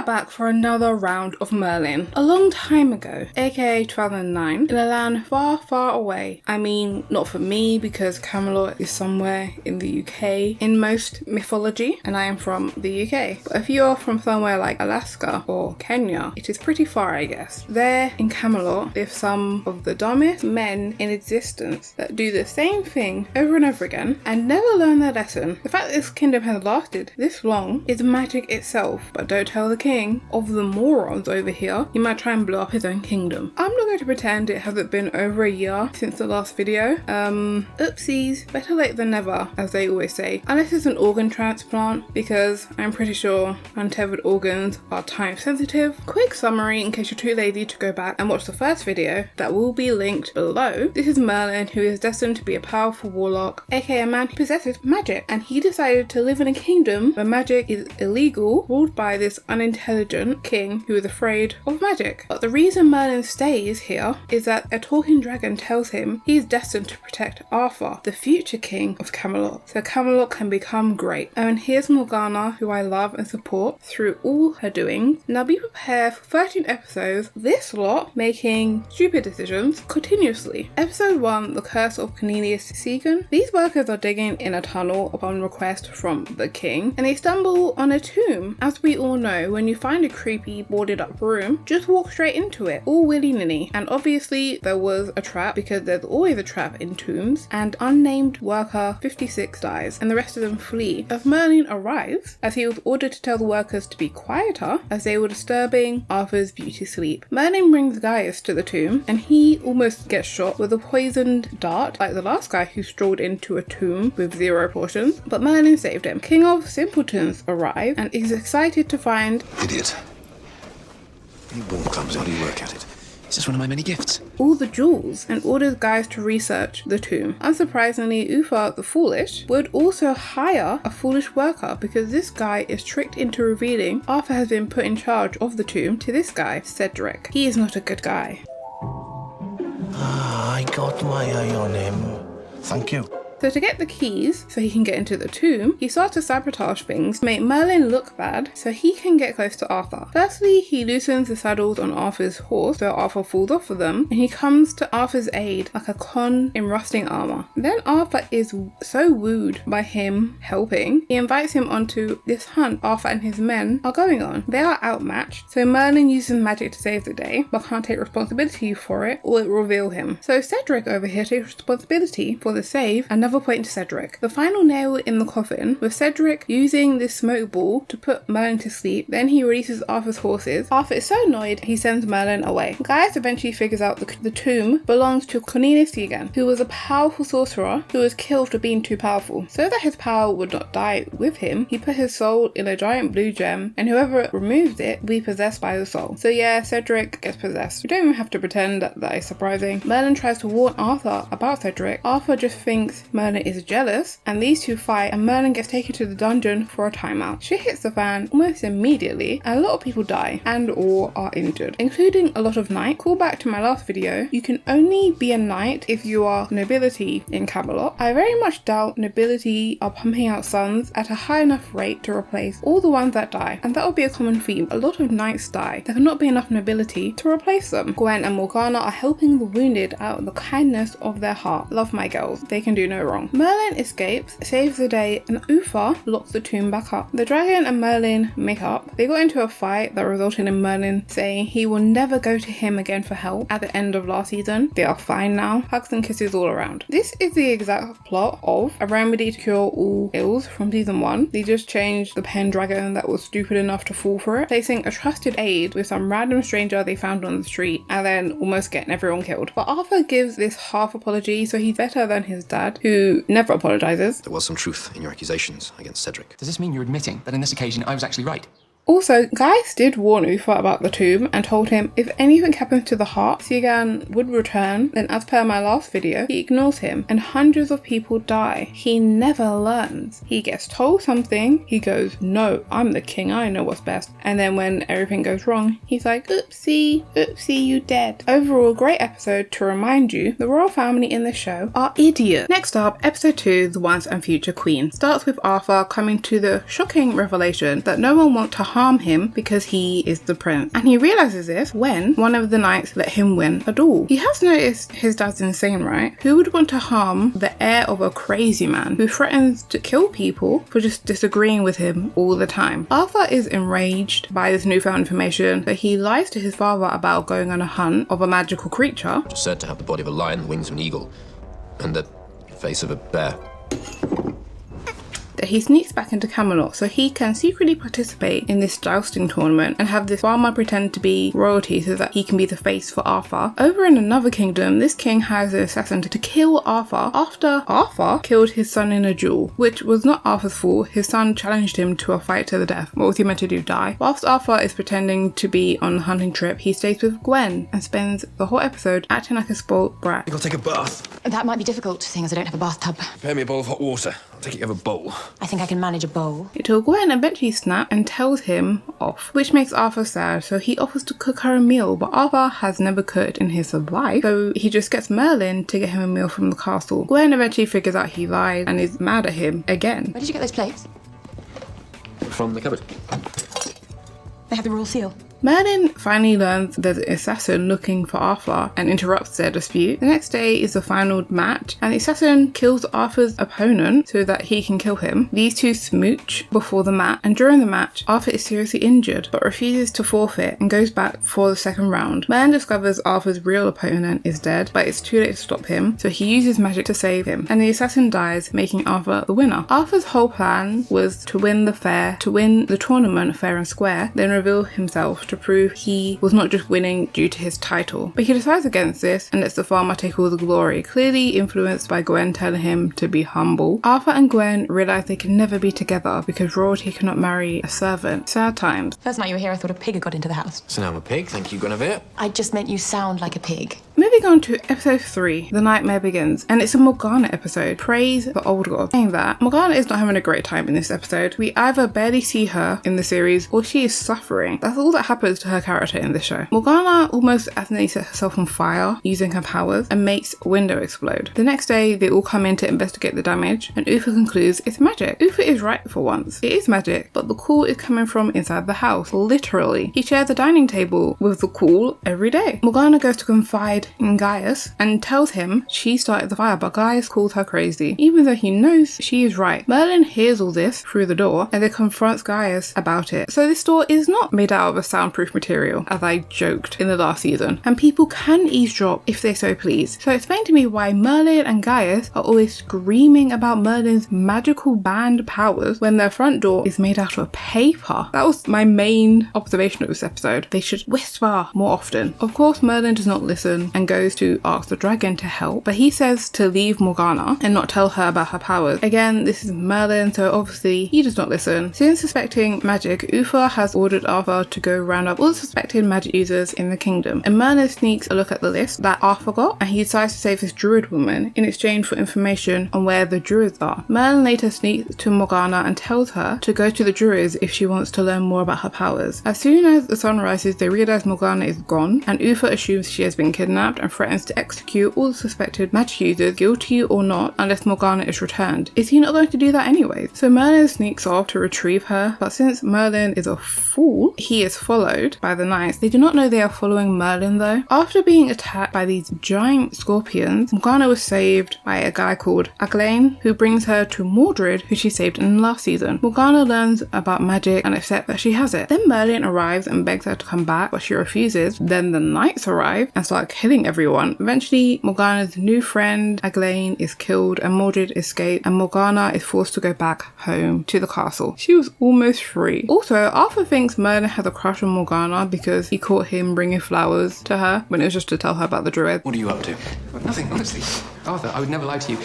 back for another round of Merlin. A long time ago, aka 2009, in a land far, far away. I mean, not for me because Camelot is somewhere in the UK in most mythology, and I am from the UK. But if you're from somewhere like Alaska or Kenya, it is pretty far, I guess. There in Camelot live some of the dumbest men in existence that do the same thing over and over again and never learn their lesson. The fact that this kingdom has lasted this long is magic itself, but don't tell the king of the morons over here, he might try and blow up his own kingdom. I'm not going to pretend it hasn't been over a year since the last video. Oopsies, better late than never, as they always say, unless it's an organ transplant, because I'm pretty sure untethered organs are time sensitive. Quick summary in case you're too lazy to go back and watch the first video that will be linked below. This is Merlin, who is destined to be a powerful warlock, aka a man who possesses magic, and he decided to live in a kingdom where magic is illegal, ruled by this unintelligent king who is afraid of magic. But the reason Merlin stays here is that a talking dragon tells him he is destined to protect Arthur, the future king of Camelot, so Camelot can become great. And here's Morgana, who I love and support through all her doings. Now be prepared for 13 episodes of this lot making stupid decisions continuously. Episode 1, The Curse of Cornelius Segan. These workers are digging in a tunnel upon request from the king, and they stumble on a tomb. As we all know, when you find a creepy boarded up room, just walk straight into it, all willy-nilly. And obviously there was a trap, because there's always a trap in tombs, and unnamed worker 56 dies, and the rest of them flee. As Merlin arrives, as he was ordered to tell the workers to be quieter, as they were disturbing Arthur's beauty sleep. Merlin brings Gaius to the tomb, and he almost gets shot with a poisoned dart, like the last guy who strolled into a tomb with 0 portions, but Merlin saved him. King of Simpletons arrives and is excited to find... Idiot. You born clumsy, how do you work at it? It's just one of my many gifts. All the jewels, and orders Gaius to research the tomb. Unsurprisingly, Uther the Foolish would also hire a foolish worker, because this guy is tricked into revealing Arthur has been put in charge of the tomb to this guy, Cedric. He is not a good guy. I got my eye on him. Thank you. So to get the keys so he can get into the tomb, he starts to sabotage things to make Merlin look bad so he can get close to Arthur. Firstly, he loosens the saddles on Arthur's horse so Arthur falls off of them, and he comes to Arthur's aid like a con in rusting armor. Then Arthur is so wooed by him helping, he invites him onto this hunt Arthur and his men are going on. They are outmatched, so Merlin uses magic to save the day, but can't take responsibility for it or it will reveal him. So Cedric over here takes responsibility for the save and another point to Cedric. The final nail in the coffin was Cedric using this smoke ball to put Merlin to sleep. Then he releases Arthur's horses. Arthur is so annoyed he sends Merlin away. Gaius eventually figures out the tomb belongs to Cornelius Segan, who was a powerful sorcerer who was killed for being too powerful. So that his power would not die with him, he put his soul in a giant blue gem, and whoever removes it will be possessed by the soul. So yeah, Cedric gets possessed. We don't even have to pretend that is surprising. Merlin tries to warn Arthur about Cedric. Arthur just thinks Merlin is jealous, and these two fight, and Merlin gets taken to the dungeon for a timeout. Shit hits the fan almost immediately, and a lot of people die and or are injured, including a lot of knights. Call back to my last video, you can only be a knight if you are nobility in Camelot. I very much doubt nobility are pumping out sons at a high enough rate to replace all the ones that die, and that will be a common theme. A lot of knights die. There cannot be enough nobility to replace them. Gwen and Morgana are helping the wounded out of the kindness of their heart. Love my girls, they can do no wrong. Merlin escapes, saves the day, and Uther locks the tomb back up. The dragon and Merlin make up. They got into a fight that resulted in Merlin saying he will never go to him again for help at the end of last season. They are fine now. Hugs and kisses all around. This is the exact plot of A Remedy to Cure All Ills from season 1. They just changed the Pendragon that was stupid enough to fall for it, placing a trusted aide with some random stranger they found on the street, and then almost getting everyone killed. But Arthur gives this half apology, so he's better than his dad, who never apologizes. There was some truth in your accusations against Cedric. Does this mean you're admitting that on this occasion I was actually right? Also, Gaius did warn Uther about the tomb and told him if anything happens to the heart, Segan would return. Then as per my last video, he ignores him and hundreds of people die. He never learns. He gets told something, he goes, no, I'm the king, I know what's best. And then when everything goes wrong, he's like, oopsie, you dead. Overall, great episode to remind you the royal family in the show are idiots. Next up, episode 2, The Once and Future Queen. Starts with Arthur coming to the shocking revelation that no one wants to harm him because he is the prince. And he realizes this when one of the knights let him win a duel. He has noticed his dad's insane, right? Who would want to harm the heir of a crazy man who threatens to kill people for just disagreeing with him all the time? Arthur is enraged by this newfound information, but he lies to his father about going on a hunt of a magical creature. Just said to have the body of a lion, the wings of an eagle, and the face of a bear. That he sneaks back into Camelot so he can secretly participate in this jousting tournament and have this farmer pretend to be royalty so that he can be the face for Arthur. Over in another kingdom, this king hires an assassin to kill Arthur after Arthur killed his son in a duel, which was not Arthur's fault. His son challenged him to a fight to the death. What was he meant to do, die? Whilst Arthur is pretending to be on a hunting trip, he stays with Gwen and spends the whole episode acting like a spoiled brat. I think I'll take a bath. That might be difficult, seeing as I don't have a bathtub. Prepare me a bowl of hot water. I'll take it you have a bowl. I think I can manage a bowl. Until Gwen eventually snaps and tells him off, which makes Arthur sad, so he offers to cook her a meal, but Arthur has never cooked in his life, so he just gets Merlin to get him a meal from the castle. Gwen eventually figures out he lied and is mad at him again. Where did you get those plates? From the cupboard. They have the royal seal. Merlin finally learns there's an assassin looking for Arthur and interrupts their dispute. The next day is the final match, and the assassin kills Arthur's opponent so that he can kill him. These two smooch before the match, and during the match, Arthur is seriously injured but refuses to forfeit and goes back for the second round. Merlin discovers Arthur's real opponent is dead, but it's too late to stop him, so he uses magic to save him, and the assassin dies, making Arthur the winner. Arthur's whole plan was to win the tournament fair and square, then reveal himself to prove he was not just winning due to his title. But he decides against this and lets the farmer take all the glory, clearly influenced by Gwen telling him to be humble. Arthur and Gwen realize they can never be together because royalty cannot marry a servant. Sad times. First night you were here, I thought a pig had got into the house. So now I'm a pig. Thank you, Guinevere. I just meant you sound like a pig. Moving on to episode 3, The Nightmare Begins, and it's a Morgana episode. Praise the old god. Saying that, Morgana is not having a great time in this episode. We either barely see her in the series or she is suffering. That's all that happens to her character in this show. Morgana almost accidentally sets herself on fire using her powers and makes a window explode. The next day, they all come in to investigate the damage, and Uther concludes it's magic. Uther is right for once. It is magic, but the call is coming from inside the house, literally. He shares the dining table with the call every day. Morgana goes to confide in Gaius and tells him she started the fire, but Gaius calls her crazy, even though he knows she is right. Merlin hears all this through the door and then confronts Gaius about it. So this door is not made out of a soundproof material, as I joked in the last season, and people can eavesdrop if they so please. So explain to me why Merlin and Gaius are always screaming about Merlin's magical band powers when their front door is made out of paper. That was my main observation of this episode. They should whisper more often. Of course, Merlin does not listen and goes to ask the dragon to help, but he says to leave Morgana and not tell her about her powers. Again, this is Merlin, so obviously he does not listen. Since suspecting magic, Uther has ordered Arthur to go round up all the suspected magic users in the kingdom, and Merlin sneaks a look at the list that Arthur got, and he decides to save this druid woman in exchange for information on where the druids are. Merlin later sneaks to Morgana and tells her to go to the druids if she wants to learn more about her powers. As soon as the sun rises, they realize Morgana is gone, and Uther assumes she has been kidnapped and threatens to execute all the suspected magic users, guilty or not, unless Morgana is returned. Is he not going to do that anyways? So Merlin sneaks off to retrieve her, but since Merlin is a fool, he is followed by the knights. They do not know they are following Merlin though. After being attacked by these giant scorpions, Morgana was saved by a guy called Aglain, who brings her to Mordred, who she saved in the last season. Morgana learns about magic and accepts that she has it. Then Merlin arrives and begs her to come back, but she refuses. Then the knights arrive and start killing everyone. Eventually, Morgana's new friend Aglain is killed and Mordred escapes, and Morgana is forced to go back home to the castle. She was almost free. Also, Arthur thinks Merlin has a crush on Morgana because he caught him bringing flowers to her when it was just to tell her about the druid. What are you up to? Nothing, honestly. Arthur, I would never lie to you.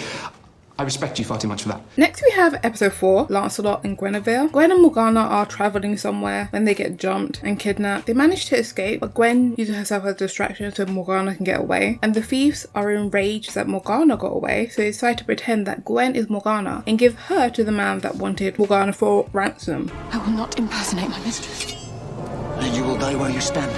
I respect you far too much for that. Next we have episode 4, Lancelot and Guinevere. Gwen and Morgana are travelling somewhere when they get jumped and kidnapped. They manage to escape, but Gwen uses herself as a distraction so Morgana can get away. And the thieves are enraged that Morgana got away, so they decide to pretend that Gwen is Morgana and give her to the man that wanted Morgana for ransom. I will not impersonate my mistress. And you will die where you stand.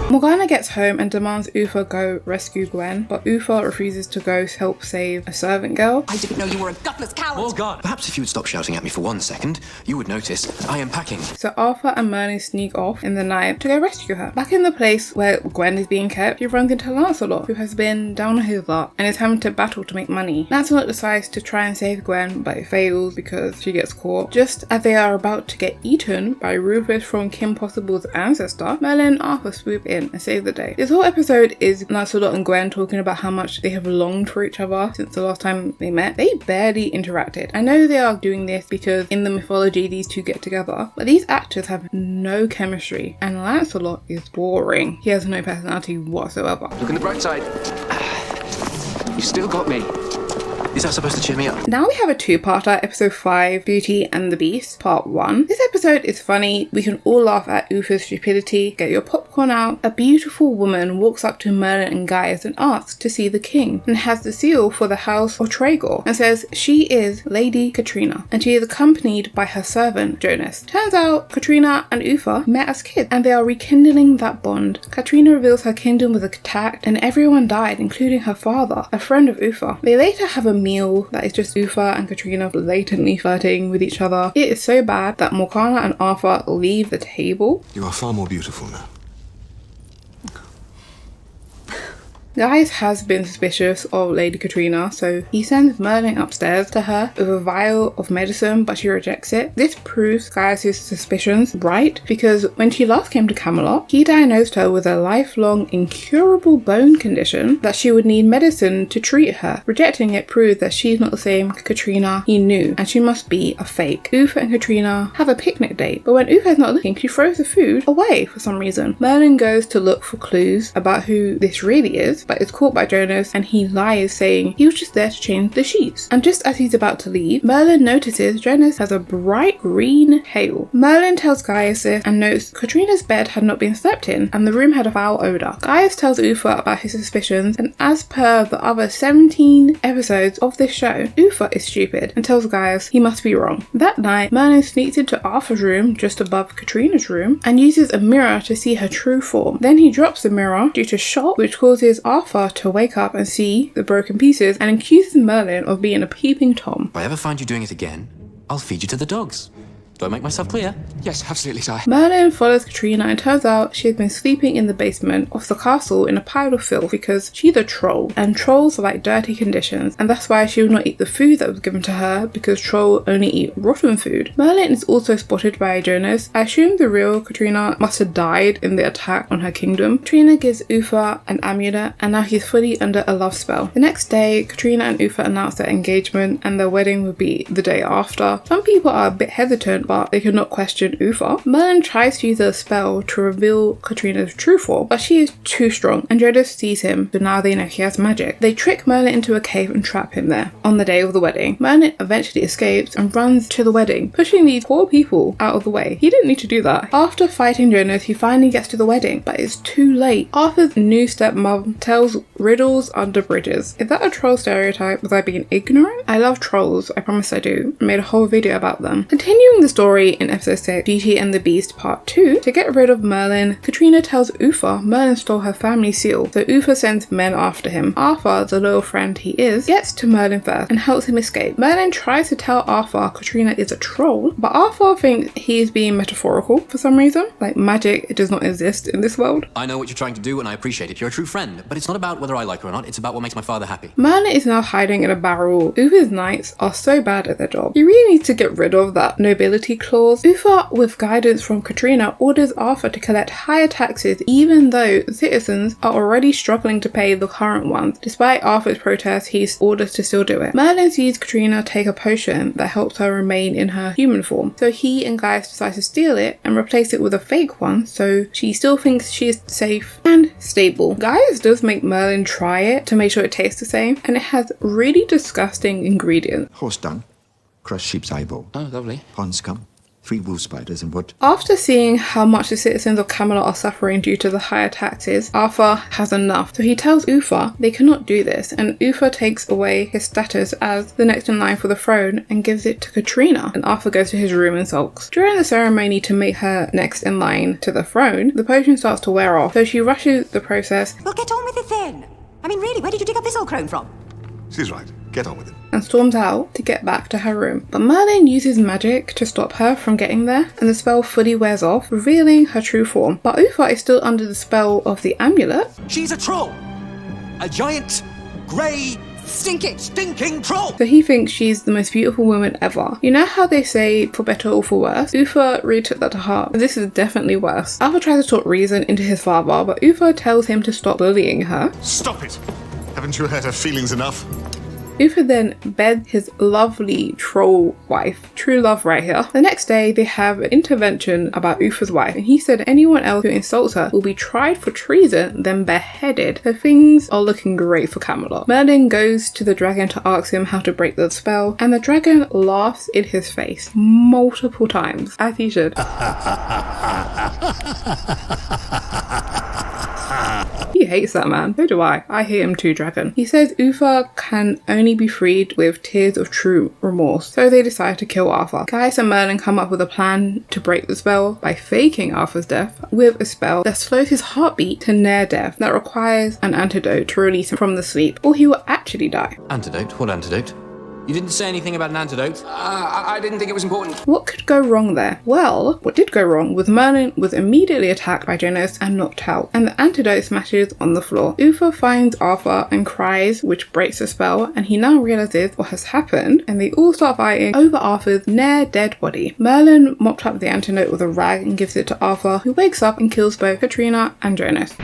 Morgana gets home and demands Uther go rescue Gwen, but Uther refuses to go help save a servant girl. I didn't know you were a gutless coward. Oh, God. Perhaps if you would stop shouting at me for 1 second, you would notice I am packing. So Arthur and Merlin sneak off in the night to go rescue her. Back in the place where Gwen is being kept, she runs into Lancelot, who has been down on his luck and is having to battle to make money. Lancelot decides to try and save Gwen, but it fails because she gets caught. Just as they are about to get eaten by Rufus from Kim Possible's ancestor, Merlin and Arthur swoop in and save the day. This whole episode is Lancelot and Gwen talking about how much they have longed for each other since the last time they met. They barely interacted. I know they are doing this because in the mythology these two get together, but these actors have no chemistry and Lancelot is boring. He has no personality whatsoever. Look on the bright side. You still got me. Is that supposed to cheer me up? Now we have a two-parter, episode 5, Beauty and the Beast, part 1. This episode is funny. We can all laugh at Uther's stupidity. Get your popcorn out. A beautiful woman walks up to Merlin and Gaius and asks to see the king and has the seal for the house of Tregor and says she is Lady Katrina and she is accompanied by her servant Jonas. Turns out Katrina and Uther met as kids and they are rekindling that bond. Katrina reveals her kingdom was attacked and everyone died, including her father, a friend of Uther. They later have a meal that is just Uther and Katrina blatantly flirting with each other. It is so bad that Morgana and Arthur leave the table. You are far more beautiful now. Gaius has been suspicious of Lady Katrina, so he sends Merlin upstairs to her with a vial of medicine, but she rejects it. This proves Gaius' suspicions right, because when she last came to Camelot, he diagnosed her with a lifelong incurable bone condition that she would need medicine to treat her. Rejecting it proves that she's not the same Katrina he knew, and she must be a fake. Uther and Katrina have a picnic date, but when Uther is not looking, she throws the food away for some reason. Merlin goes to look for clues about who this really is, but is caught by Jonas and he lies saying he was just there to change the sheets. And just as he's about to leave, Merlin notices Jonas has a bright green tail. Merlin tells Gaius this and notes Katrina's bed had not been slept in and the room had a foul odour. Gaius tells Uther about his suspicions and as per the other 17 episodes of this show, Uther is stupid and tells Gaius he must be wrong. That night, Merlin sneaks into Arthur's room just above Katrina's room and uses a mirror to see her true form. Then he drops the mirror due to shock, which causes Arthur to wake up and see the broken pieces and accuses Merlin of being a peeping Tom. If I ever find you doing it again, I'll feed you to the dogs. Do I make myself clear? Yes, absolutely, sire. Merlin follows Katrina and turns out she has been sleeping in the basement of the castle in a pile of filth because she's a troll and trolls like dirty conditions and that's why she will not eat the food that was given to her because trolls only eat rotten food. Merlin is also spotted by Jonas. I assume the real Katrina must have died in the attack on her kingdom. Katrina gives Uther an amulet and now he's fully under a love spell. The next day, Katrina and Uther announce their engagement and their wedding will be the day after. Some people are a bit hesitant but they could not question Uther. Merlin tries to use a spell to reveal Katrina's true form, but she is too strong and Jonas sees him, so now they know he has magic. They trick Merlin into a cave and trap him there. On the day of the wedding, Merlin eventually escapes and runs to the wedding, pushing these poor people out of the way. He didn't need to do that. After fighting Jonas, he finally gets to the wedding, but it's too late. Arthur's new stepmom tells riddles under bridges. Is that a troll stereotype? Was I being ignorant? I love trolls, I promise I do. I made a whole video about them. Continuing the story in episode 6, Beauty and the Beast part 2, to get rid of Merlin, Katrina tells Uther Merlin stole her family seal, so Uther sends men after him. Arthur, the loyal friend he is, gets to Merlin first and helps him escape. Merlin tries to tell Arthur Katrina is a troll, but Arthur thinks he is being metaphorical for some reason. Like magic, it does not exist in this world. I know what you're trying to do and I appreciate it. You're a true friend, but it's not about whether I like her or not. It's about what makes my father happy. Merlin is now hiding in a barrel. Uther's knights are so bad at their job. He really needs to get rid of that nobility clause. Uther, with guidance from Katrina, orders Arthur to collect higher taxes even though the citizens are already struggling to pay the current ones. Despite Arthur's protest, he orders to still do it. Merlin sees Katrina take a potion that helps her remain in her human form, so he and Gaius decide to steal it and replace it with a fake one so she still thinks she is safe and stable. Gaius does make Merlin try it to make sure it tastes the same, and it has really disgusting ingredients. Horse dung, crushed sheep's eyeball, Oh, lovely. pond scum, 3 wolf spiders and what? After seeing how much the citizens of Camelot are suffering due to the higher taxes, Arthur has enough. So he tells Uther they cannot do this, and Uther takes away his status as the next in line for the throne and gives it to Katrina, and Arthur goes to his room and sulks. During the ceremony to make her next in line to the throne, the potion starts to wear off, so she rushes the process. Well, get on with it then. I mean, really, where did you dig up this old crone from? She's right. Get on with it. And storms out to get back to her room. But Merlin uses magic to stop her from getting there, and the spell fully wears off, revealing her true form. But Uther is still under the spell of the amulet. She's a troll! A giant, grey, stinking troll! So he thinks she's the most beautiful woman ever. You know how they say for better or for worse? Uther really took that to heart. This is definitely worse. Arthur tries to talk reason into his father, but Uther tells him to stop bullying her. Stop it! Haven't you hurt her feelings enough? Uther then beds his lovely troll wife. True love right here. The next day, they have an intervention about Uther's wife, and he said anyone else who insults her will be tried for treason, then beheaded. So things are looking great for Camelot. Merlin goes to the dragon to ask him how to break the spell, and the dragon laughs in his face multiple times, as he should. He hates that man. So do I. I hate him too, dragon. He says Uther can only be freed with tears of true remorse. So they decide to kill Arthur. Gaius and Merlin come up with a plan to break the spell by faking Arthur's death with a spell that slows his heartbeat to near death that requires an antidote to release him from the sleep, or he will actually die. Antidote? What antidote? You didn't say anything about an antidote? I didn't think it was important. What could go wrong there? Well, what did go wrong was Merlin was immediately attacked by Jonas and knocked out, and the antidote smashes on the floor. Uther finds Arthur and cries, which breaks the spell, and he now realizes what has happened, and they all start fighting over Arthur's near dead body. Merlin mopped up the antidote with a rag and gives it to Arthur, who wakes up and kills both Katrina and Jonas.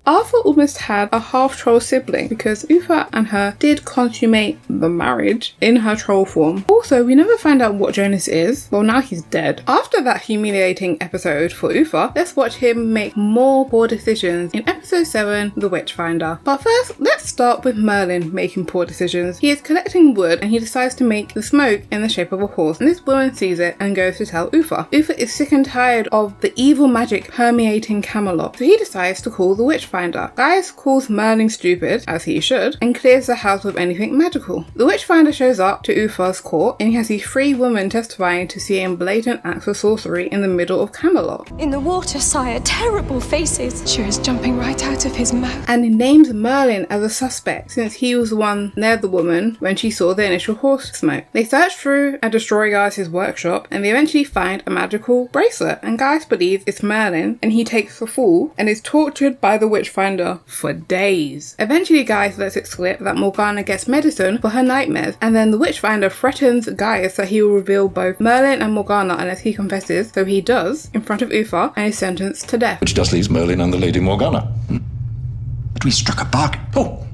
Arthur almost had a half-troll sibling because Uther and her did consummate the marriage in her troll form. Also, we never find out what Jonas is. Well, now he's dead. After that humiliating episode for Uther, let's watch him make more poor decisions in episode 7, The Witchfinder. But first, let's start with Merlin making poor decisions. He is collecting wood and he decides to make the smoke in the shape of a horse, and this woman sees it and goes to tell Uther. Uther is sick and tired of the evil magic permeating Camelot, so he decides to call the Witchfinder. Gaius calls Merlin stupid, as he should, and clears the house of anything magical. The Witchfinder shows up to Uther's court, and he has these 3 women testifying to seeing blatant acts of sorcery in the middle of Camelot. In the water, sire, terrible faces. She was jumping right out of his mouth. And he names Merlin as a suspect, since he was the one near the woman when she saw the initial horse smoke. They search through and destroy Gaius' workshop, and they eventually find a magical bracelet, and Gaius believes it's Merlin, and he takes the fall and is tortured by the Witchfinder for days. Eventually, Gaius lets it slip that Morgana gets medicine for her nightmares, and then the Witchfinder threatens Gaius that he will reveal both Merlin and Morgana unless he confesses, so he does, in front of Uther, and is sentenced to death. Which just leaves Merlin and the Lady Morgana. But we struck a bargain. Oh,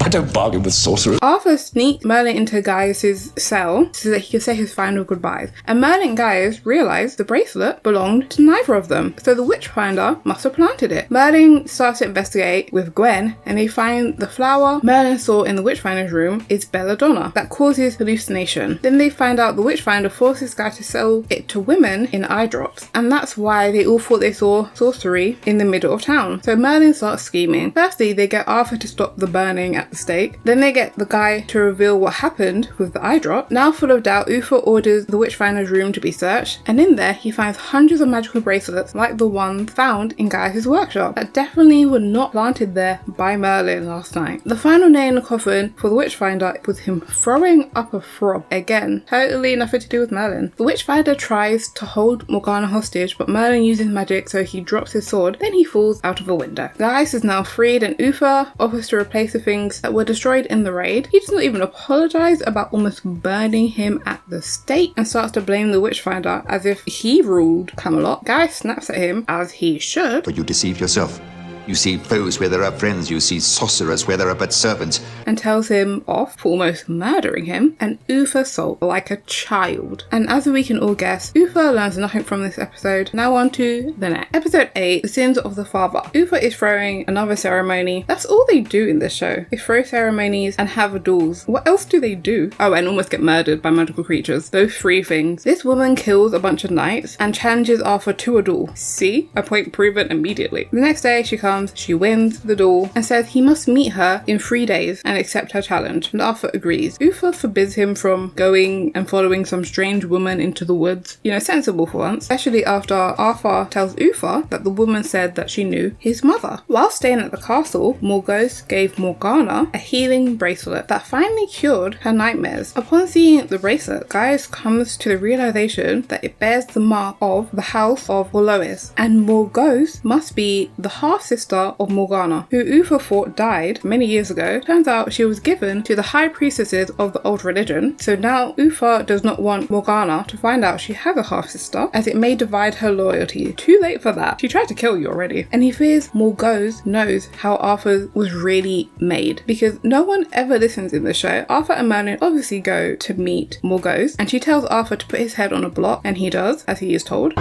I don't bargain with sorcerers. Arthur sneaked Merlin into Gaius' cell so that he could say his final goodbyes, and Merlin and Gaius realised the bracelet belonged to neither of them, so the Witchfinder must have planted it. Merlin starts to investigate with Gwen, and they find the flower Merlin saw in the Witchfinder's room is belladonna, that causes hallucination. Then they find out the Witchfinder forces Gaius to sell it to women in eye drops, and that's why they all thought they saw sorcery in the middle of town. So Merlin starts scheming. Firstly, they get Arthur to stop the burning at the stake. Then they get the guy to reveal what happened with the eye drop. Now full of doubt, Uther orders the Witchfinder's room to be searched, and in there he finds hundreds of magical bracelets like the ones found in Gaius' workshop that definitely were not planted there by Merlin last night. The final nail in the coffin for the Witchfinder was him throwing up a frog. Again, totally nothing to do with Merlin. The Witchfinder tries to hold Morgana hostage, but Merlin uses magic, so he drops his sword, then he falls out of a window. Gaius is now freed, and Uther offers to replace the things that were destroyed in the raid. He does not even apologise about almost burning him at the stake, and starts to blame the Witchfinder as if he ruled Camelot. Gaius snaps at him, as he should. But you deceive yourself. You see foes where there are friends. You see sorcerers where there are but servants. And tells him off for almost murdering him and Uther Salt like a child. And as we can all guess, Uther learns nothing from this episode. Now on to the next. Episode 8, The Sins of the Father. Uther is throwing another ceremony. That's all they do in this show, is throw ceremonies and have duels. What else do they do? Oh, and almost get murdered by magical creatures. Those 3 things. This woman kills a bunch of knights and challenges Arthur to a duel. See? A point proven immediately. The next day she comes, she wins the duel and says he must meet her in 3 days and accept her challenge. And Arthur agrees. Uther forbids him from going and following some strange woman into the woods. You know, sensible for once. Especially after Arthur tells Uther that the woman said that she knew his mother. While staying at the castle, Morgause gave Morgana a healing bracelet that finally cured her nightmares. Upon seeing the bracelet, Gaius comes to the realization that it bears the mark of the house of Volois, and Morgause must be the half-sister of Morgana, who Uther thought died many years ago. Turns out she was given to the high priestesses of the old religion, so now Uther does not want Morgana to find out she has a half-sister, as it may divide her loyalty. Too late for that. She tried to kill you already. And he fears Morgause knows how Arthur was really made, because no one ever listens in the show. Arthur and Merlin obviously go to meet Morgause, and she tells Arthur to put his head on a block, and he does, as he is told.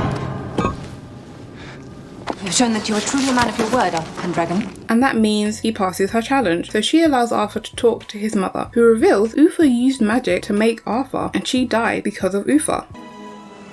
You've shown that you are truly a man of your word, Arthur Pendragon. And that means he passes her challenge. So she allows Arthur to talk to his mother, who reveals Uther used magic to make Arthur, and she died because of Uther.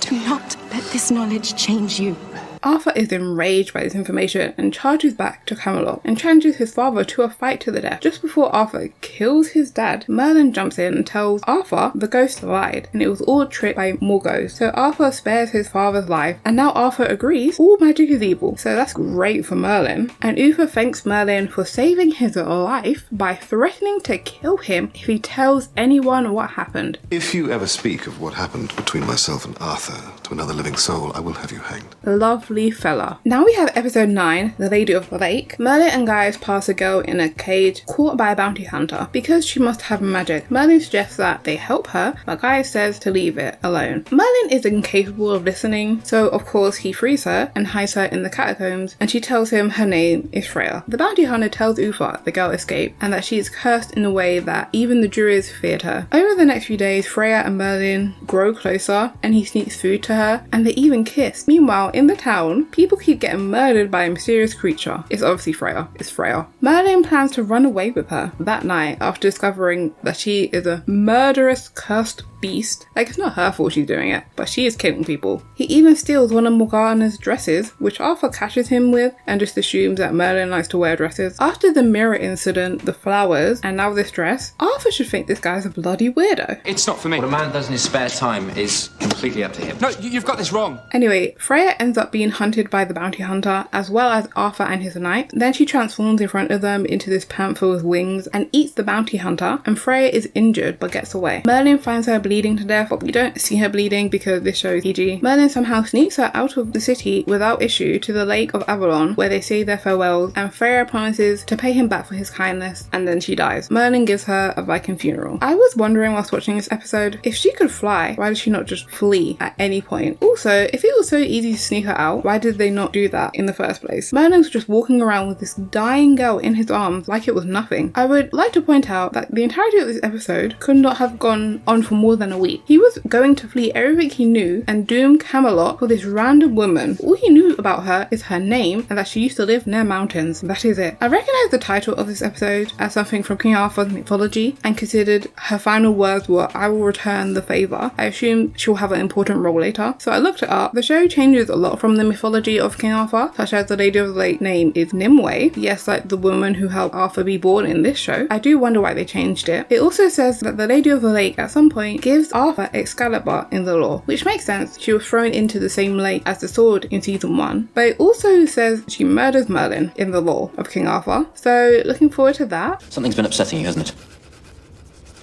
Do not let this knowledge change you. Arthur is enraged by this information and charges back to Camelot and challenges his father to a fight to the death. Just before Arthur kills his dad, Merlin jumps in and tells Arthur the ghost lied and it was all a trick by Morgause. So Arthur spares his father's life, and now Arthur agrees all magic is evil. So that's great for Merlin. And Uther thanks Merlin for saving his life by threatening to kill him if he tells anyone what happened. If you ever speak of what happened between myself and Arthur to another living soul, I will have you hanged. Lovely fella. Now we have episode 9, The Lady of the Lake. Merlin and Gaius pass a girl in a cage caught by a bounty hunter because she must have magic. Merlin suggests that they help her, but Gaius says to leave it alone. Merlin is incapable of listening, so of course he frees her and hides her in the catacombs, and she tells him her name is Freya. The bounty hunter tells Uther the girl escaped and that she is cursed in a way that even the Druids feared her. Over the next few days, Freya and Merlin grow closer and he sneaks food to her and they even kiss. Meanwhile, in the town, people keep getting murdered by a mysterious creature. It's obviously Freya. It's Freya. Merlin plans to run away with her that night after discovering that she is a murderous, cursed beast. Like, it's not her fault she's doing it, but she is killing people. He even steals one of Morgana's dresses, which Arthur catches him with and just assumes that Merlin likes to wear dresses. After the mirror incident, the flowers, and now this dress, Arthur should think this guy's a bloody weirdo. It's not for me. What a man does in his spare time is completely up to him. No, you've got this wrong. Anyway, Freya ends up being hunted by the bounty hunter as well as Arthur and his knight. Then she transforms in front of them into this panther with wings and eats the bounty hunter, and Freya is injured but gets away. Merlin finds her bleeding to death, but we don't see her bleeding because this show is PG. Merlin somehow sneaks her out of the city without issue to the Lake of Avalon, where they say their farewells, and Freya promises to pay him back for his kindness, and then she dies. Merlin gives her a Viking funeral. I was wondering whilst watching this episode, if she could fly, why did she not just flee at any point? Also, if it was so easy to sneak her out, why did they not do that in the first place? Merlin was just walking around with this dying girl in his arms like it was nothing. I would like to point out that the entirety of this episode could not have gone on for more than a week. He was going to flee everything he knew and doom Camelot for this random woman. All he knew about her is her name and that she used to live near mountains. That is it. I recognised the title of this episode as something from King Arthur's mythology and considered her final words were, "I will return the favour." I assume she'll have an important role later. So I looked it up. The show changes a lot from the mythology of King Arthur, such as the Lady of the Lake name is Nimue. Yes, like the woman who helped Arthur be born in this show. I do wonder why they changed it. It also says that the Lady of the Lake at some point gives Arthur Excalibur in the lore, which makes sense. She was thrown into the same lake as the sword in season 1, but it also says she murders Merlin in the lore of King Arthur. So looking forward to that. Something's been upsetting you, hasn't it?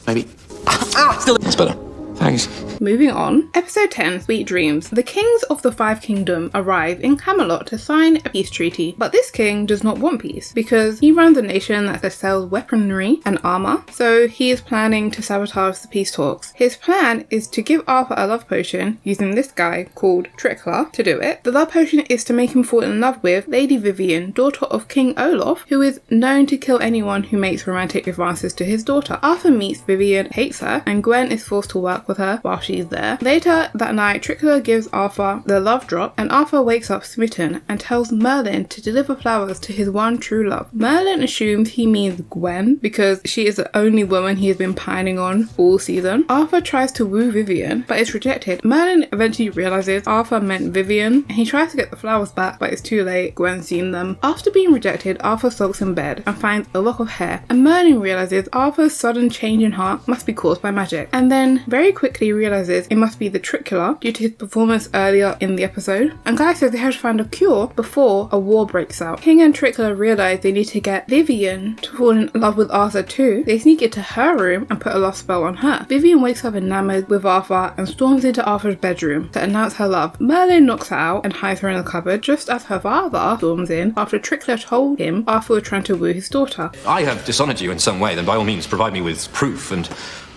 Maybe. Still. That's better. Thanks. Moving on, episode 10, Sweet Dreams. The kings of the Five Kingdom arrive in Camelot to sign a peace treaty, but this king does not want peace because he runs a nation that sells weaponry and armor, so he is planning to sabotage the peace talks. His plan is to give Arthur a love potion using this guy called Trickler to do it. The love potion is to make him fall in love with Lady Vivian, daughter of King Olaf, who is known to kill anyone who makes romantic advances to his daughter. Arthur meets Vivian, hates her, and Gwen is forced to work with her while she's there. Later that night, Trickler gives Arthur the love drop, and Arthur wakes up smitten and tells Merlin to deliver flowers to his one true love. Merlin assumes he means Gwen because she is the only woman he has been pining on all season. Arthur tries to woo Vivian, but is rejected. Merlin eventually realizes Arthur meant Vivian, and he tries to get the flowers back, but it's too late. Gwen's seen them. After being rejected, Arthur sulks in bed and finds a lock of hair, and Merlin realizes Arthur's sudden change in heart must be caused by magic, and then very quickly realizes it must be the Trickler due to his performance earlier in the episode. And Guy says they have to find a cure before a war breaks out. King and Trickler realize they need to get Vivian to fall in love with Arthur too. They sneak into her room and put a love spell on her. Vivian wakes up enamored with Arthur and storms into Arthur's bedroom to announce her love. Merlin knocks her out and hides her in the cupboard just as her father storms in after Trickler told him Arthur was trying to woo his daughter. I have dishonoured you in some way, then by all means provide me with proof and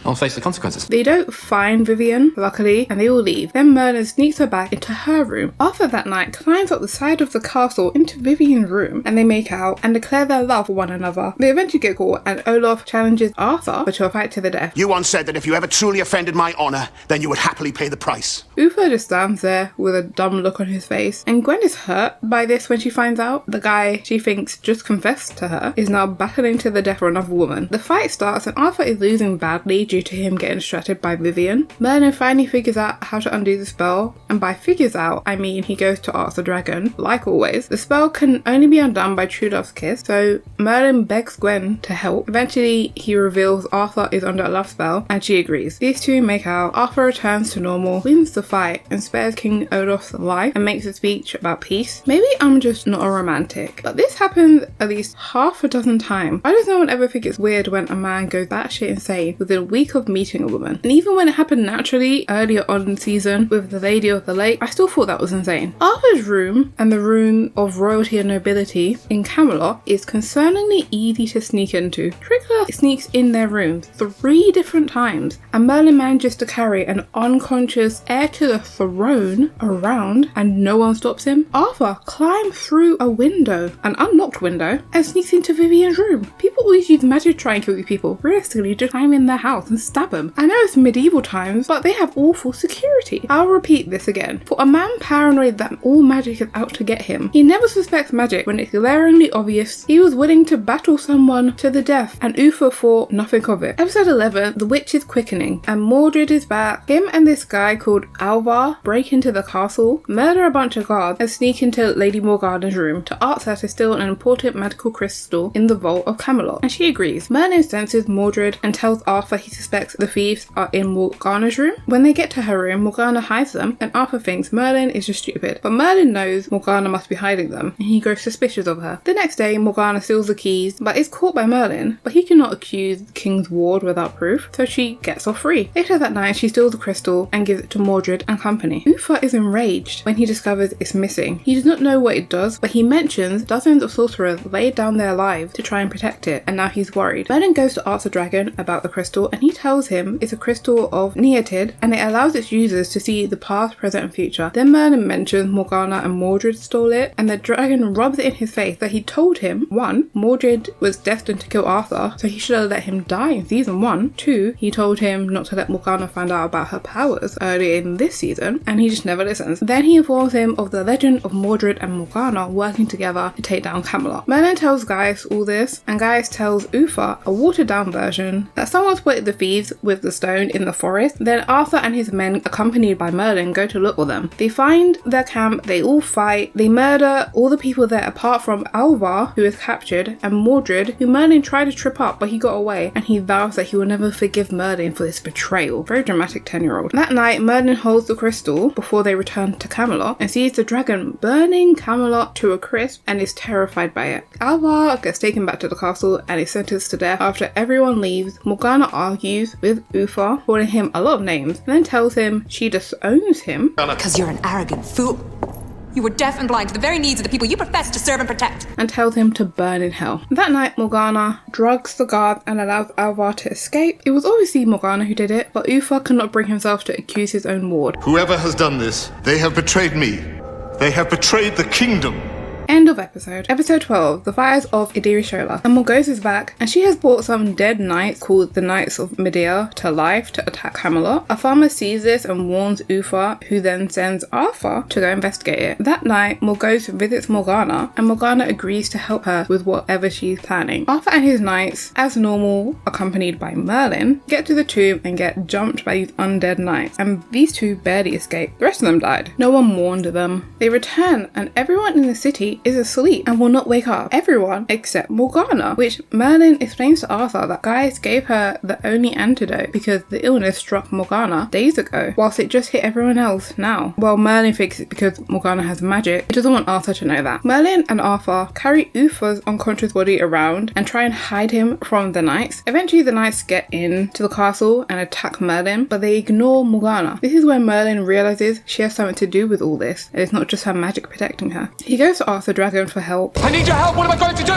I'll face the consequences. They don't find Vivian, luckily, and they all leave. Then Merlin sneaks her back into her room. Arthur that night climbs up the side of the castle into Vivian's room, and they make out and declare their love for one another. They eventually get caught, and Olaf challenges Arthur to a fight to the death. You once said that if you ever truly offended my honour, then you would happily pay the price. Uther just stands there with a dumb look on his face, and Gwen is hurt by this when she finds out the guy she thinks just confessed to her is now battling to the death for another woman. The fight starts, and Arthur is losing badly due to him getting distracted by Vivian. Merlin finally figures out how to undo the spell, and by figures out, I mean he goes to ask the dragon. Like always, the spell can only be undone by true love's kiss, so Merlin begs Gwen to help. Eventually, he reveals Arthur is under a love spell, and she agrees. These two make out. Arthur returns to normal, wins the fight, and spares King Olaf's life, and makes a speech about peace. Maybe I'm just not a romantic, but this happens at least half a dozen times. Why does no one ever think it's weird when a man goes batshit insane within a week of meeting a woman? And even when it happened naturally earlier on in the season with the Lady of the Lake, I still thought that was insane. Arthur's room and the room of royalty and nobility in Camelot is concerningly easy to sneak into. Trickler sneaks in their rooms 3 different times, and Merlin manages to carry an unconscious heir to the throne around and no one stops him. Arthur climbs through a window, an unlocked window, and sneaks into Vivian's room. People always use magic to try and kill these people. Realistically, just climb in their house and stab them. I know it's medieval times, but they have awful security. I'll repeat this again. For a man paranoid that all magic is out to get him, he never suspects magic when it's glaringly obvious. He was willing to battle someone to the death, and Uther thought nothing of it. Episode 11, the witch is quickening, and Mordred is back. Him and this guy called Alvar break into the castle, murder a bunch of guards, and sneak into Lady Morgana's room to ask her to steal an important magical crystal in the vault of Camelot, and she agrees. Merlin senses Mordred and tells Arthur he suspects the thieves are in Morgana's room. When they get to her room, Morgana hides them, and Arthur thinks Merlin is just stupid. But Merlin knows Morgana must be hiding them, and he grows suspicious of her. The next day, Morgana steals the keys, but is caught by Merlin, but he cannot accuse the king's ward without proof, so she gets off free. Later that night, she steals the crystal and gives it to Mordred and company. Uther is enraged when he discovers it's missing. He does not know what it does, but he mentions dozens of sorcerers laid down their lives to try and protect it, and now he's worried. Merlin goes to ask the dragon about the crystal, and he tells him it's a crystal of Neotid, and it allows its users to see the past, present, and future. Then Merlin mentions Morgana and Mordred stole it, and the dragon rubs it in his face that he told him, 1, Mordred was destined to kill Arthur, so he should have let him die in season 1. 2, he told him not to let Morgana find out about her powers earlier in this season, and he just never listens. Then he informs him of the legend of Mordred and Morgana working together to take down Camelot. Merlin tells Gaius all this, and Gaius tells Uther, a watered down version, that someone spotted the thieves with the stone in the forest. Then Arthur and his men, accompanied by Merlin, go to look for them. They find their camp, they all fight, they murder all the people there apart from Alvar, who is captured, and Mordred, who Merlin tried to trip up but he got away, and he vows that he will never forgive Merlin for this betrayal. Very dramatic 10-year-old. That night, Merlin holds the crystal before they return to Camelot and sees the dragon burning Camelot to a crisp and is terrified by it. Alvar gets taken back to the castle and is sentenced to death. After everyone leaves, Morgana argues argues with Uther, calling him a lot of names, and then tells him she disowns him. Because you're an arrogant fool. You were deaf and blind to the very needs of the people you profess to serve and protect. And tells him to burn in hell. That night, Morgana drugs the guard and allows Alvar to escape. It was obviously Morgana who did it, but Uther could not bring himself to accuse his own ward. Whoever has done this, they have betrayed me. They have betrayed the kingdom. End of episode. Episode 12, The Fires of Idirishola. And Morgause is back, and she has brought some dead knights called the Knights of Medea to life to attack Camelot. A farmer sees this and warns Uther, who then sends Arthur to go investigate it. That night, Morgause visits Morgana, and Morgana agrees to help her with whatever she's planning. Arthur and his knights, as normal, accompanied by Merlin, get to the tomb and get jumped by these undead knights, and these two barely escape. The rest of them died. No one warned them. They return, and everyone in the city is asleep and will not wake up. Everyone except Morgana, which Merlin explains to Arthur that Gaius gave her the only antidote because the illness struck Morgana days ago, whilst it just hit everyone else now. Well, Merlin thinks it's because Morgana has magic. He doesn't want Arthur to know that. Merlin and Arthur carry Uther's unconscious body around and try and hide him from the knights. Eventually, the knights get into the castle and attack Merlin, but they ignore Morgana. This is when Merlin realizes she has something to do with all this, and it's not just her magic protecting her. He goes to Arthur the dragon for help. I need your help. What am I going to do?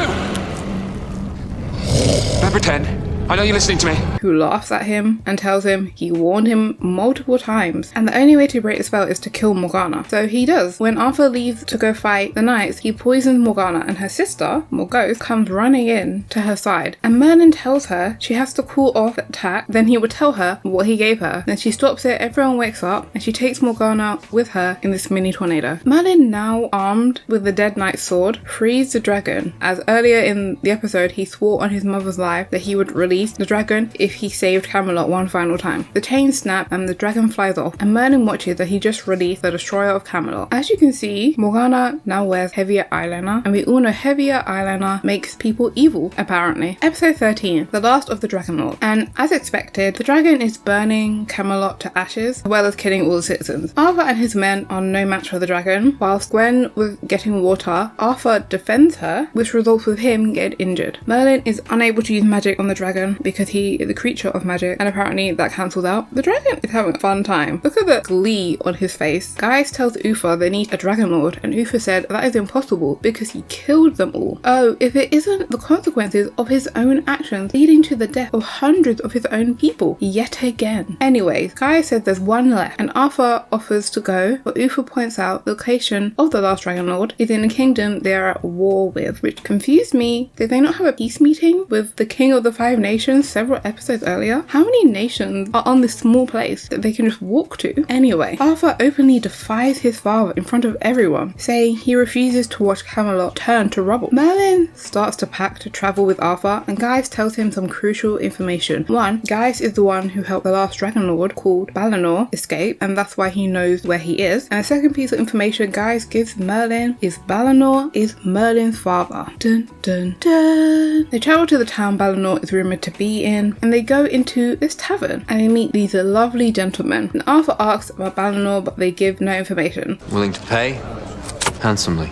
Don't pretend. I know you're listening to me. Who laughs at him and tells him he warned him multiple times, and the only way to break the spell is to kill Morgana. So he does. When Arthur leaves to go fight the knights, he poisons Morgana, and her sister, Morgause, comes running in to her side. And Merlin tells her she has to call off the attack, then he would tell her what he gave her. Then she stops it, everyone wakes up, and she takes Morgana with her in this mini tornado. Merlin, now armed with the dead knight's sword, frees the dragon, as earlier in the episode he swore on his mother's life that he would release the dragon if he saved Camelot one final time. The chains snap and the dragon flies off, and Merlin watches that he just released the destroyer of Camelot. As you can see, Morgana now wears heavier eyeliner, and we all know heavier eyeliner makes people evil, apparently. Episode 13, The Last of the Dragon Lord. And as expected, the dragon is burning Camelot to ashes, as well as killing all the citizens. Arthur and his men are no match for the dragon. Whilst Gwen was getting water, Arthur defends her, which results with him getting injured. Merlin is unable to use magic on the dragon because he is a creature of magic, and apparently that cancels out. The dragon is having a fun time. Look at the glee on his face. Gaius tells Uther they need a dragon lord, and Uther said that is impossible because he killed them all. Oh, if it isn't the consequences of his own actions leading to the death of hundreds of his own people yet again. Anyways, Gaius says there's one left, and Arthur offers to go, but Uther points out the location of the last dragon lord is in a kingdom they are at war with, which confused me. Did they not have a peace meeting with the king of the 5 nations several episodes earlier? How many nations are on this small place that they can just walk to? Anyway, Arthur openly defies his father in front of everyone, saying he refuses to watch Camelot turn to rubble. Merlin starts to pack to travel with Arthur, and Gaius tells him some crucial information. One, Gaius is the one who helped the last dragon lord called Balinor escape, and that's why he knows where he is. And a second piece of information Gaius gives Merlin is Balinor is Merlin's father. Dun dun dun. They travel to the town Balinor is rumored to be in, and they go into this tavern and they meet these lovely gentlemen. And Arthur asks about Balinor, but they give no information. Willing to pay? Handsomely.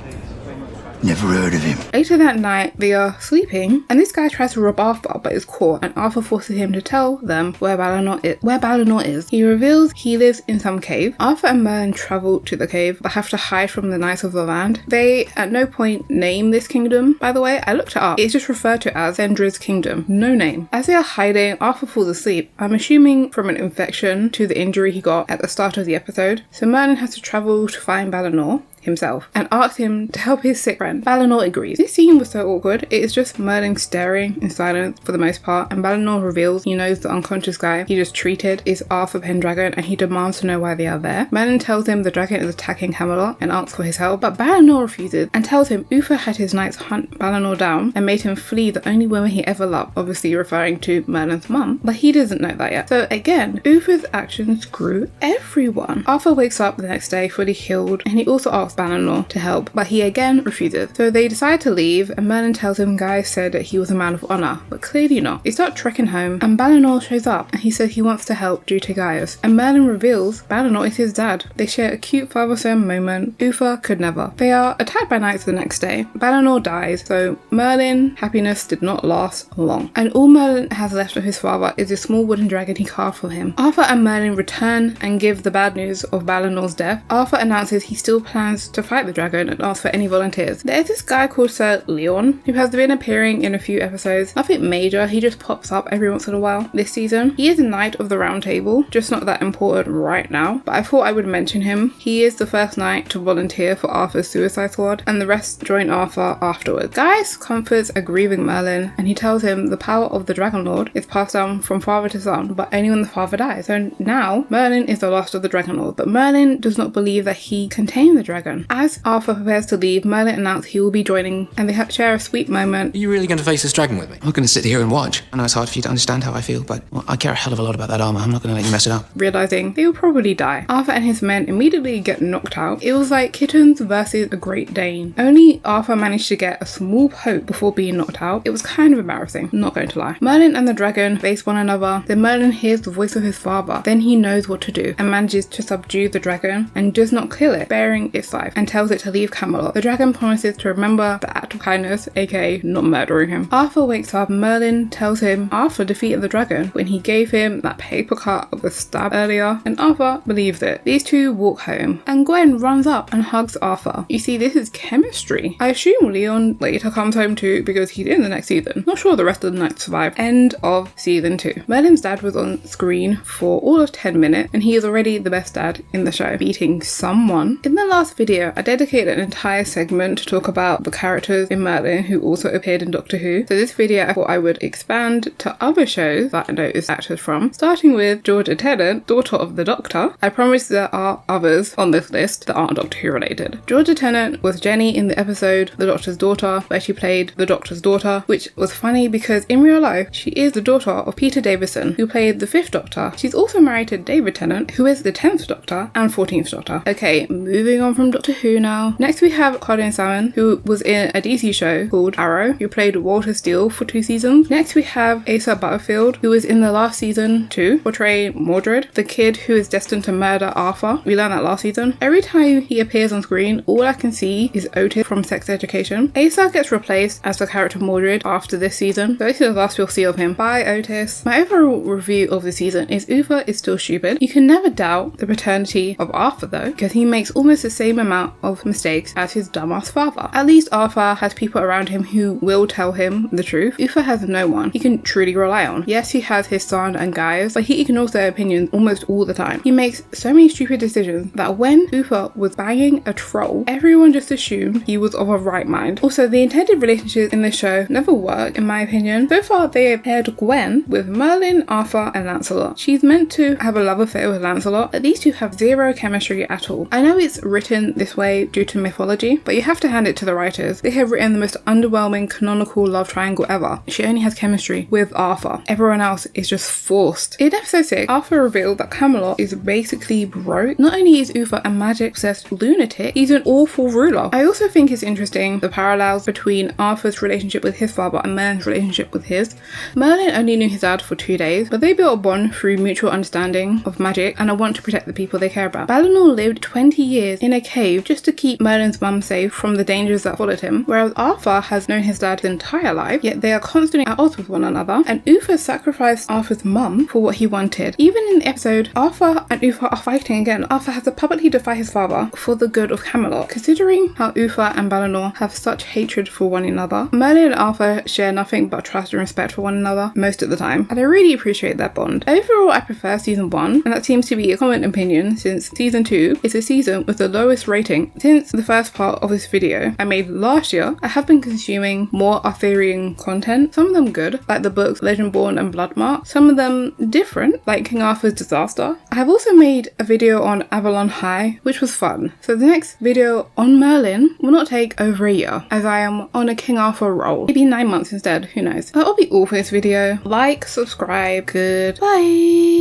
Never heard of him. Later that night, they are sleeping, and this guy tries to rob Arthur, but is caught, and Arthur forces him to tell them where Balinor is. He reveals he lives in some cave. Arthur and Merlin travel to the cave, but have to hide from the knights of the land. They at no point name this kingdom, by the way. I looked it up. It's just referred to as Sendra's kingdom. No name. As they are hiding, Arthur falls asleep. I'm assuming from an infection to the injury he got at the start of the episode. So Merlin has to travel to find Balinor himself and asks him to help his sick friend. Balinor agrees. This scene was so awkward. It is just Merlin staring in silence for the most part, and Balinor reveals he knows the unconscious guy he just treated is Arthur Pendragon, and he demands to know why they are there. Merlin tells him the dragon is attacking Camelot and asks for his help, but Balinor refuses and tells him Uther had his knights hunt Balinor down and made him flee the only woman he ever loved, obviously referring to Merlin's mum, but he doesn't know that yet. So again, Uther's actions screw everyone. Arthur wakes up the next day fully healed, and he also asks ask Balin to help, but he again refuses. So they decide to leave, and Merlin tells him Gaius said that he was a man of honor, but clearly not. They start trekking home, and Balin shows up, and he says he wants to help due to Gaius, and Merlin reveals Balin is his dad. They share a cute father-son moment. Uther could never. They are attacked by knights the next day. Balin dies, so Merlin's happiness did not last long, and all Merlin has left of his father is a small wooden dragon he carved for him. Arthur and Merlin return and give the bad news of Balin's death. Arthur announces he still plans to fight the dragon and asks for any volunteers. There is this guy called Sir Leon who has been appearing in a few episodes. Nothing major, he just pops up every once in a while this season. He is a knight of the round table, just not that important right now, but I thought I would mention him. He is the first knight to volunteer for Arthur's suicide squad, and the rest join Arthur afterwards. Gaius comforts a grieving Merlin, and he tells him the power of the Dragon Lord is passed down from father to son, but only when the father dies. So now Merlin is the last of the Dragon Lord, but Merlin does not believe that he contained the dragon. As Arthur prepares to leave, Merlin announces he will be joining, and they share a sweet moment. Are you really going to face this dragon with me? I'm not going to sit here and watch. I know it's hard for you to understand how I feel, but I care a hell of a lot about that armor. I'm not going to let you mess it up. Realizing they will probably die, Arthur and his men immediately get knocked out. It was like kittens versus a Great Dane. Only Arthur managed to get a small poke before being knocked out. It was kind of embarrassing, not going to lie. Merlin and the dragon face one another. Then Merlin hears the voice of his father. Then he knows what to do and manages to subdue the dragon and does not kill it, sparing its life, and tells it to leave Camelot. The dragon promises to remember the act of kindness, aka not murdering him. Arthur wakes up. Merlin tells him Arthur defeated the dragon when he gave him that paper cut of the stab earlier, and Arthur believes it. These two walk home, and Gwen runs up and hugs Arthur. You see, this is chemistry. I assume Leon later comes home too because he's in the next season. Not sure the rest of the knights survive. End of season 2. Merlin's dad was on screen for all of 10 minutes, and he is already the best dad in the show, beating someone. In the last video, I dedicated an entire segment to talk about the characters in Merlin who also appeared in Doctor Who. So this video I thought I would expand to other shows that I noticed actors from, starting with Georgia Tennant, daughter of the Doctor. I promise there are others on this list that aren't Doctor Who related. Georgia Tennant was Jenny in the episode The Doctor's Daughter, where she played the Doctor's daughter, which was funny because in real life she is the daughter of Peter Davison, who played the 5th Doctor. She's also married to David Tennant, who is the 10th Doctor and 14th Doctor. Okay, moving on from Doctor Who now. Next we have Colin Salmon, who was in a DC show called Arrow, who played Walter Steele for 2 seasons. Next we have Asa Butterfield, who was in the last season too, portraying Mordred, the kid who is destined to murder Arthur. We learned that last season. Every time he appears on screen, all I can see is Otis from Sex Education. Asa gets replaced as the character Mordred after this season, so this is the last we'll see of him. Bye, Otis. My overall review of the season is Uther is still stupid. You can never doubt the paternity of Arthur though, because he makes almost the same amount of mistakes as his dumbass father. At least Arthur has people around him who will tell him the truth. Uther has no one he can truly rely on. Yes, he has his son and Gaius, but he ignores their opinions almost all the time. He makes so many stupid decisions that when Uther was banging a troll, everyone just assumed he was of a right mind. Also, the intended relationships in the show never work, in my opinion. So far, they have paired Gwen with Merlin, Arthur, and Lancelot. She's meant to have a love affair with Lancelot, but these two have zero chemistry at all. I know it's written this way due to mythology, but you have to hand it to the writers. They have written the most underwhelming canonical love triangle ever. She only has chemistry with Arthur. Everyone else is just forced. In episode 6, Arthur revealed that Camelot is basically broke. Not only is Uther a magic-obsessed lunatic, he's an awful ruler. I also think it's interesting the parallels between Arthur's relationship with his father and Merlin's relationship with his. Merlin only knew his dad for 2 days, but they built a bond through mutual understanding of magic and a want to protect the people they care about. Balin lived 20 years in a cave just to keep Merlin's mum safe from the dangers that followed him, whereas Arthur has known his dad his entire life, yet they are constantly at odds with one another, and Uther sacrificed Arthur's mum for what he wanted. Even in the episode, Arthur and Uther are fighting again. Arthur has to publicly defy his father for the good of Camelot. Considering how Uther and Balin have such hatred for one another, Merlin and Arthur share nothing but trust and respect for one another most of the time, and I really appreciate that bond. Overall, I prefer season 1, and that seems to be a common opinion since season 2 is the season with the lowest rating. Since the first part of this video I made last year, I have been consuming more Arthurian content, some of them good, like the books Legendborn and Bloodmark, some of them different, like King Arthur's Disaster. I have also made a video on Avalon High, which was fun. So the next video on Merlin will not take over a year, as I am on a King Arthur roll. Maybe 9 months instead, who knows. That'll be all for this video. Like, subscribe, goodbye.